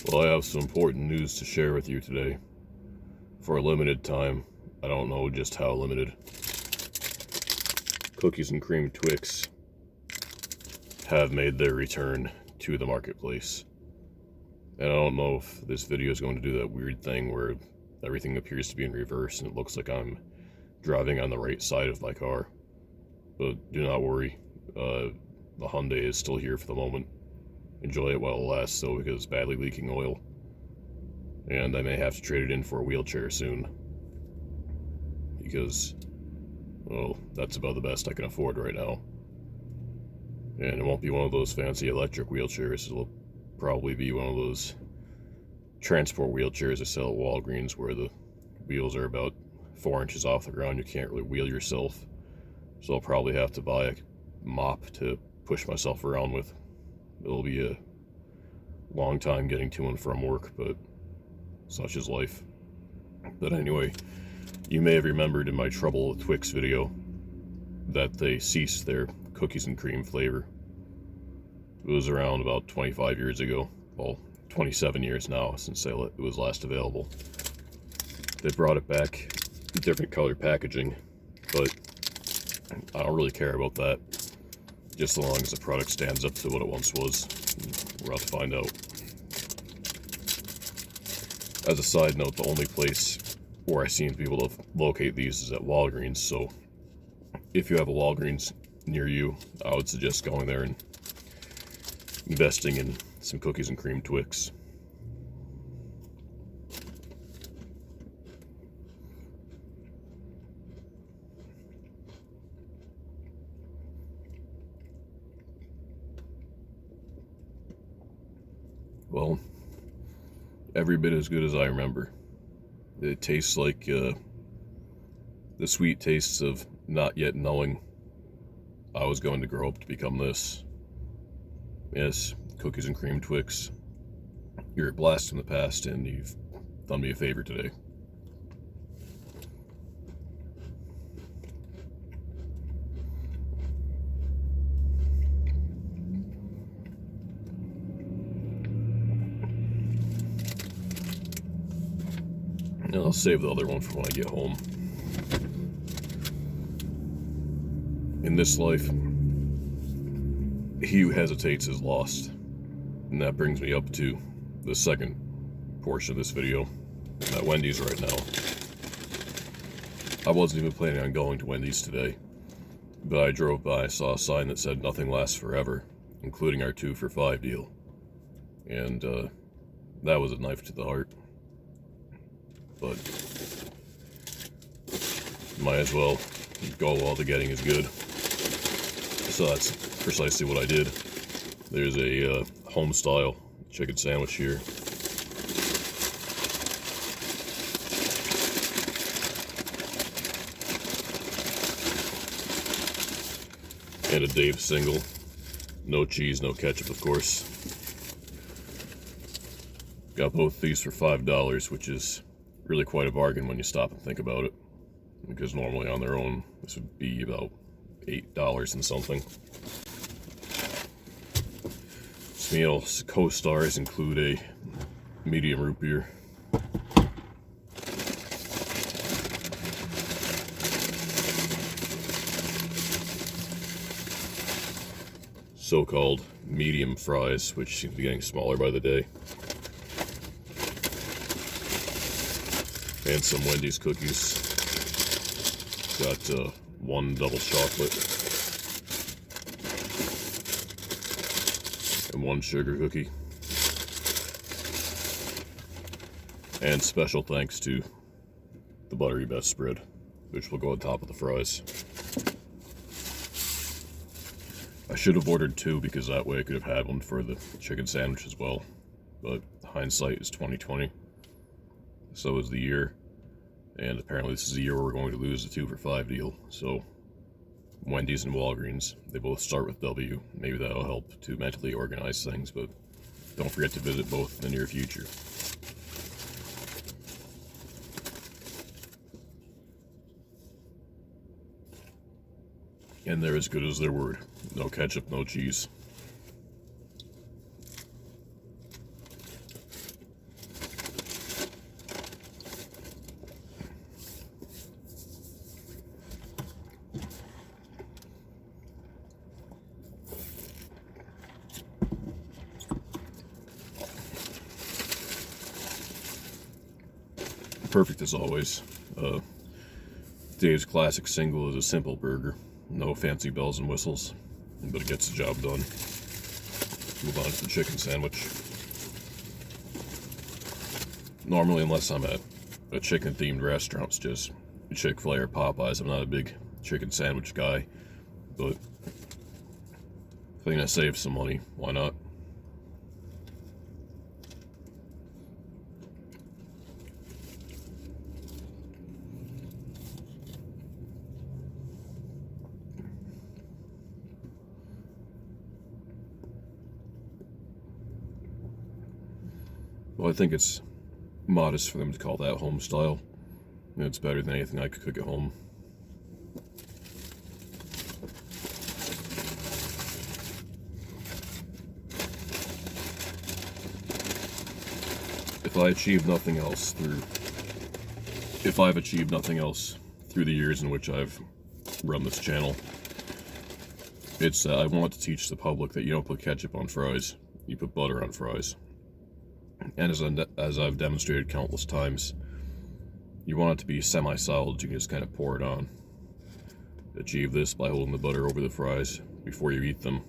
Well, I have some important news to share with you today. For a limited time, I don't know just how limited, cookies and cream Twix have made their return to the marketplace. And I don't know if this video is going to do that weird thing where everything appears to be in reverse and it looks like I'm driving on the right side of my car. But do not worry, the Hyundai is still here for the moment. Enjoy it while it lasts, though, because it's badly leaking oil. And I may have to trade it in for a wheelchair soon. Because, well, that's about the best I can afford right now. And it won't be one of those fancy electric wheelchairs. It'll probably be one of those transport wheelchairs they sell at Walgreens where the wheels are about 4 inches off the ground. You can't really wheel yourself. So I'll probably have to buy a mop to push myself around with. It'll be a long time getting to and from work, but such is life. But anyway, you may have remembered in my Trouble with Twix video that they ceased their cookies and cream flavor. It was around about 25 years ago. Well, 27 years now since it was last available. They brought it back in different color packaging, but I don't really care about that. Just as long as the product stands up to what it once was. We're about to find out. As a side note, the only place where I seem to be able to locate these is at Walgreens, so if you have a Walgreens near you, I would suggest going there and investing in some cookies and cream Twix. Well, every bit as good as I remember. It tastes like the sweet tastes of not yet knowing I was going to grow up to become this. Yes, cookies and cream Twix. You're a blast from the past, and you've done me a favor today. And I'll save the other one for when I get home. In this life, he who hesitates is lost. And that brings me up to the second portion of this video. I'm at Wendy's right now. I wasn't even planning on going to Wendy's today, but I drove by, saw a sign that said nothing lasts forever, including our 2 for $5 deal. And that was a knife to the heart. But might as well go while the getting is good. So that's precisely what I did. There's a home-style chicken sandwich here. And a Dave single. No cheese, no ketchup, of course. Got both these for $5, which is really quite a bargain when you stop and think about it, because normally on their own this would be about $8 and something. This meal's co-stars include a medium root beer, so-called medium fries, which seem to be getting smaller by the day, and some Wendy's cookies. Got 1 double chocolate and 1 sugar cookie. And special thanks to the Buttery Best spread, which will go on top of the fries. I should have ordered 2 because that way I could have had one for the chicken sandwich as well. But hindsight is 20/20. So is the year, and apparently this is the year where we're going to lose the 2 for $5 deal. So Wendy's and Walgreens, they both start with W. Maybe that'll help to mentally organize things, but don't forget to visit both in the near future. And they're as good as their word. No ketchup, no cheese. perfect as always. Dave's classic single is a simple burger. No fancy bells and whistles, but it gets the job done. Move on to the chicken sandwich. Normally, unless I'm at a chicken-themed restaurant, it's just Chick-fil-A or Popeyes. I'm not a big chicken sandwich guy, but if I'm gonna save some money, why not? Well, I think it's modest for them to call that home style. It's better than anything I could cook at home. If I've achieved nothing else through the years in which I've run this channel, it's I want to teach the public that you don't put ketchup on fries, you put butter on fries. And as I've demonstrated countless times, you want it to be semi-solid, you can just kind of pour it on. Achieve this by holding the butter over the fries before you eat them.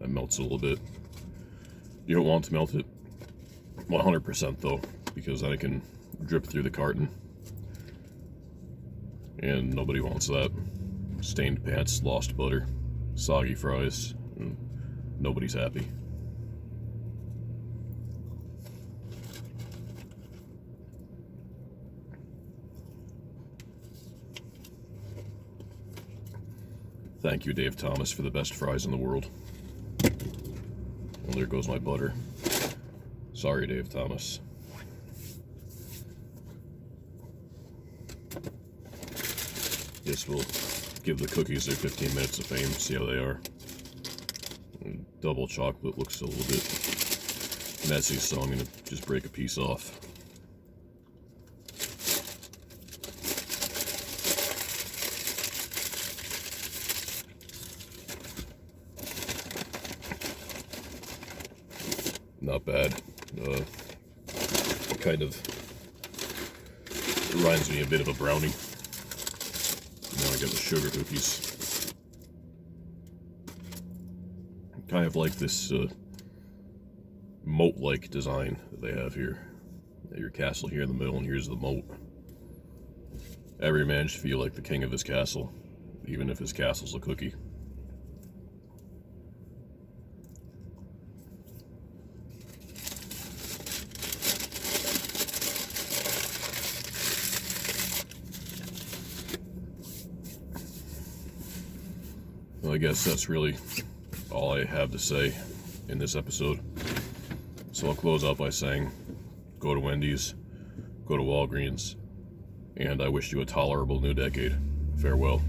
That melts a little bit. You don't want to melt it 100% though, because then it can drip through the carton. And nobody wants that. Stained pants, lost butter, soggy fries, and nobody's happy. Thank you, Dave Thomas, for the best fries in the world. Well, there goes my butter. Sorry, Dave Thomas. Guess we'll give the cookies their 15 minutes of fame, see how they are. And double chocolate looks a little bit messy, so I'm going to just break a piece off. Not bad. Kind of reminds me a bit of a brownie. Now I got the sugar cookies. Kind of like this moat-like design that they have here. Your castle here in the middle, and here's the moat. Every man should feel like the king of his castle, even if his castle's a cookie. Well, I guess that's really all I have to say in this episode. So I'll close out by saying, go to Wendy's, go to Walgreens, and I wish you a tolerable new decade. Farewell.